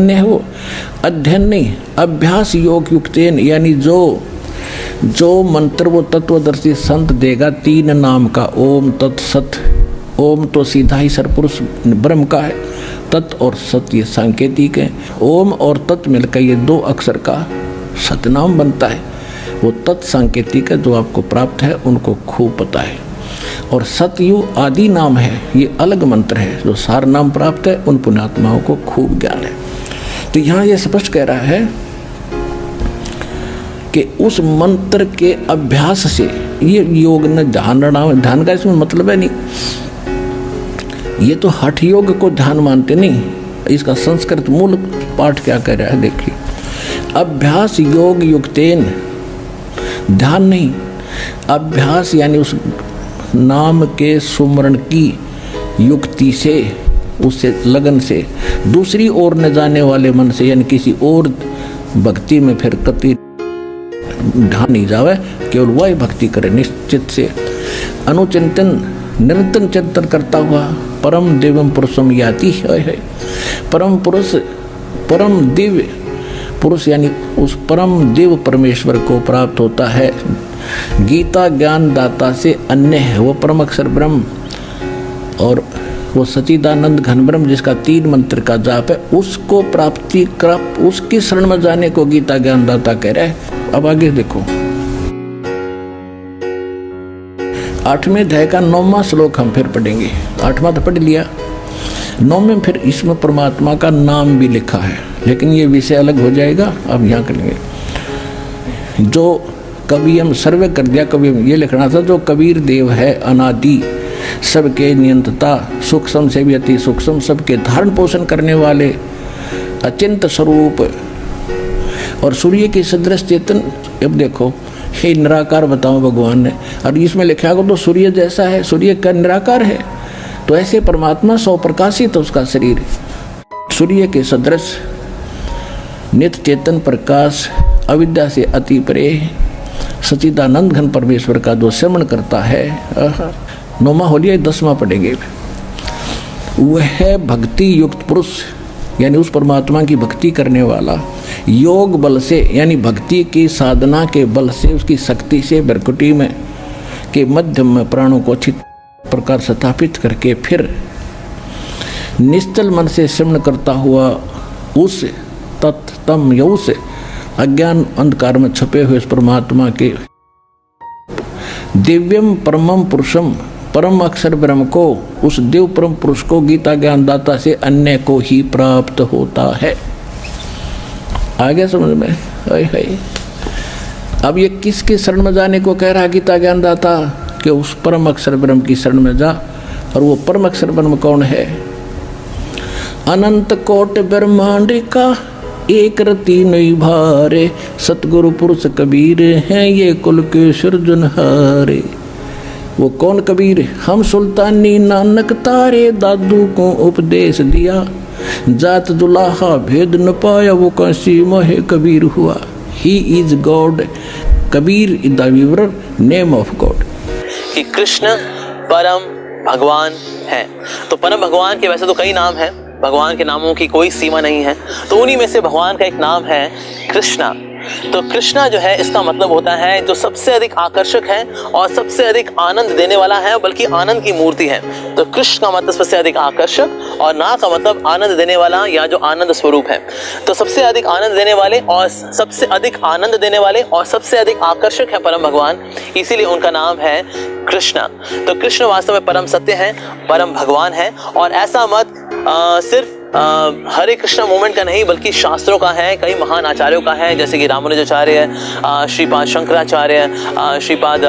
सामान्य है वो, अध्ययन नहीं, अभ्यास योग युक्तेन, यानी जो मंत्र वो तत्वदर्शी संत देगा 3 नाम का, ओम तत्सत। ओम तो सीधा ही सरपुरुष ब्रह्म का है, तत् और सत ये सांकेतिक है। ओम और तत् मिलकर ये 2 अक्षर का सतनाम बनता है। वो तत् सांकेतिक है, जो आपको प्राप्त है उनको खूब पता है। और सतयु आदि नाम है, ये अलग मंत्र है, जो सार नाम प्राप्त है उन पुण्यात्माओं को खूब ज्ञान है। तो यहाँ ये स्पष्ट कह रहा है कि उस मंत्र के अभ्यास से, ये योग न ध्यान का इसमें मतलब है नहीं, ये तो हठ योग को ध्यान मानते नहीं। इसका संस्कृत मूल पाठ क्या कह रहा है देखिए, अभ्यास योग युक्तेन, ध्यान नहीं, अभ्यास यानी उस नाम के सुमरण की युक्ति से, उससे लगन से, दूसरी ओर न जाने वाले मन से, यानी किसी और भक्ति में फिर कति ध्यान नहीं जावे, केवल वही भक्ति करे निश्चित से। अनुचिंतन, निरंतर चिंतन करता हुआ परम दिव्यम पुरुषम याति है। परम पुरुष, परम दिव्य पुरुष यानी उस परम दिव्य परमेश्वर को प्राप्त होता है। गीता ज्ञान दाता से अन्य है वो परम अक्षर ब्रह्म, और वो सच्चिदानंद घन ब्रह्म जिसका 3 मंत्र का जाप है, उसको प्राप्ति कर, उसकी शरण में जाने को गीता ज्ञान दाता कह रहा है। अब आगे देखो, 8वें अध्याय का 9वां श्लोक हम फिर पढ़ेंगे। 8वां तो पढ़ लिया, 9वें फिर इसमें परमात्मा का नाम भी लिखा है, लेकिन ये विषय अलग हो जाएगा, अब यहाँ करेंगे। जो कभी हम सर्वे कर दिया, कभी ये लिखना था, जो कबीर देव है अनादि, सबके नियंत्रता, सूक्ष्म से भी अति सूक्ष्म, सबके धारण पोषण करने वाले, अचिंत स्वरूप और सूर्य की सदृश चेतन। अब देखो, हे निराकार बताओ भगवान ने, और इसमें लिखा हो तो सूर्य जैसा है, सूर्य का निराकार है, तो ऐसे परमात्मा सौ प्रकाशित उसका शरीर, सूर्य के सदृश नित्य चेतन प्रकाश, अविद्या से अति परे, सच्चिदानंद घन परमेश्वर का जो श्रवण करता है। 9वां हो लिया, 10वां पढ़ेंगे। वह भक्ति युक्त पुरुष, यानी उस परमात्मा की भक्ति करने वाला, योग बल से, यानी भक्ति की साधना के बल से, उसकी शक्ति से भ्रकुटी में के मध्यम में प्राणों को अच्छी प्रकार स्थापित करके फिर निश्चल मन से श्रवण करता हुआ उस तत्तम या उस अज्ञान अंधकार में छुपे हुए उस परमात्मा के दिव्यम परमम पुरुषम, परम अक्षर ब्रह्म को, उस देव परम पुरुष को गीता ज्ञान दाता से अन्य को ही प्राप्त होता है। आगे समझ में है। अब ये किसके शरण में जाने को कह रहा है गीता ज्ञान दाता, कि उस परम अक्षर ब्रह्म की शरण में जा। और वो परम अक्षर ब्रह्म कौन है? अनंत कोट ब्रह्मांड का एक रति नहीं भारे, सतगुरु पुरुष कबीर हैं ये कुल के सृजनहारे। वो कौन कबीर? हम सुल्तानी नानक तारे, दादू को उपदेश दिया, जात दुलाहा भेद न पाया, वो काशी मोहे कबीर हुआ। He is God, Kabir is the weaver name of God. कि कृष्ण परम भगवान है। तो परम भगवान के वैसे तो कई नाम हैं, भगवान के नामों की कोई सीमा नहीं है, तो उन्हीं में से भगवान का एक नाम है कृष्णा। तो कृष्णा जो है इसका मतलब होता है जो सबसे अधिक आकर्षक है और सबसे अधिक आनंद देने वाला है, बल्कि आनंद की मूर्ति है। तो कृष्ण का मतलब सबसे अधिक आकर्षक और ना का मतलब आनंद देने वाला या जो आनंद स्वरूप है। तो सबसे अधिक आनंद देने वाले और सबसे अधिक आनंद देने वाले और सबसे अधिक आकर्षक है परम भगवान, इसीलिए उनका नाम है कृष्णा। तो कृष्ण वास्तव में परम सत्य है, परम भगवान है। और ऐसा मत सिर्फ हरे कृष्णा मूवमेंट का नहीं बल्कि शास्त्रों का है, कई महान आचार्यों का है, जैसे कि रामानुजाचार्य, श्रीपाद शंकराचार्य, श्रीपाद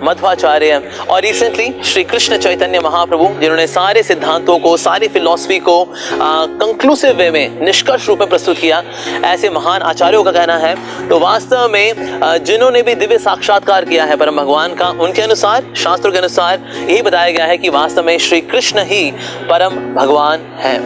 मध्वाचार्य और रिसेंटली श्री कृष्ण चैतन्य महाप्रभु, जिन्होंने सारे सिद्धांतों को, सारी फिलॉसफी को कंक्लूसिव वे में, निष्कर्ष रूप में प्रस्तुत किया। ऐसे महान आचार्यों का कहना है। तो वास्तव में जिन्होंने भी दिव्य साक्षात्कार किया है परम भगवान का, उनके अनुसार, शास्त्रों के अनुसार यही बताया गया है कि वास्तव में श्री कृष्ण ही परम भगवान है।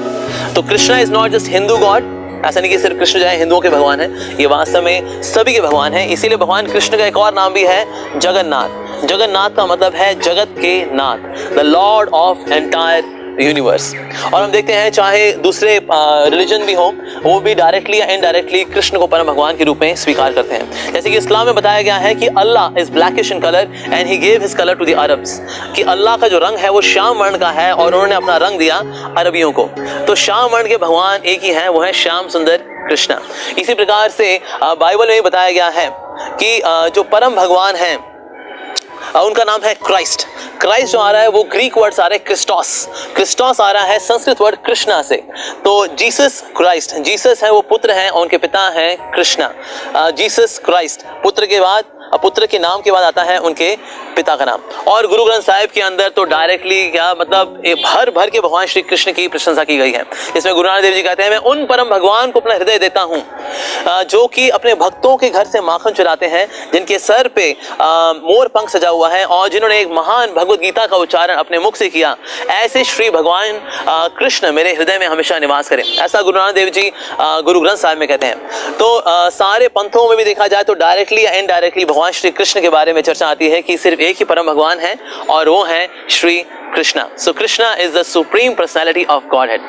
तो Krishna is not just Hindu God, ऐसा नहीं कि सिर्फ कृष्ण जो है हिंदुओं के भगवान है, ये वास्तव में सभी के भगवान है। इसीलिए भगवान कृष्ण का एक और नाम भी है जगन्नाथ। जगन्नाथ का मतलब है जगत के नाथ, the lord of entire universe. और हम देखते हैं चाहे दूसरे रिलीजन भी हो, वो भी डायरेक्टली या इनडायरेक्टली कृष्ण को परम भगवान के रूप में स्वीकार करते हैं। जैसे कि इस्लाम में बताया गया है कि Allah is blackish in colour and he gave his colour to the Arabs, कि अल्लाह का जो रंग है वो श्याम वर्ण का है और उन्होंने अपना रंग दिया अरबियों को। तो श्याम वर्ण के भगवान एक ही हैं, वो है श्याम सुंदर कृष्णा। इसी प्रकार से बाइबल में बताया गया है कि जो परम भगवान हैं उनका नाम है क्राइस्ट। क्राइस्ट जो आ रहा है वो ग्रीक वर्ड आ रहा है क्रिस्टोस। क्रिस्टोस आ रहा है संस्कृत वर्ड कृष्णा से। तो जीसस क्राइस्ट, जीसस है वो पुत्र हैं और उनके पिता हैं कृष्णा। जीसस क्राइस्ट, पुत्र के बाद, पुत्र के नाम के बाद आता है उनके पिता का नाम। और गुरु ग्रंथ साहिब के अंदर तो डायरेक्टली क्या मतलब भर भर के भगवान श्री कृष्ण की प्रशंसा की गई है। इसमें गुरु नानक देव जी कहते हैं, मैं उन परम भगवान को अपना हृदय देता हूँ जो कि अपने भक्तों के घर से माखन चुराते हैं, जिनके सर पे मोर पंख सजा हुआ है और जिन्होंने एक महान भगवत गीता का उच्चारण अपने मुख से किया। ऐसे श्री भगवान कृष्ण मेरे हृदय में हमेशा निवास करें, ऐसा गुरु नानक देव जी गुरु ग्रंथ साहिब में कहते हैं। तो सारे पंथों में भी देखा जाए तो डायरेक्टली या इनडायरेक्टली भगवान श्री कृष्ण के बारे में चर्चा आती है कि सिर्फ एक ही परम भगवान है और वो है Shri Krishna. So Krishna is the supreme personality of godhead.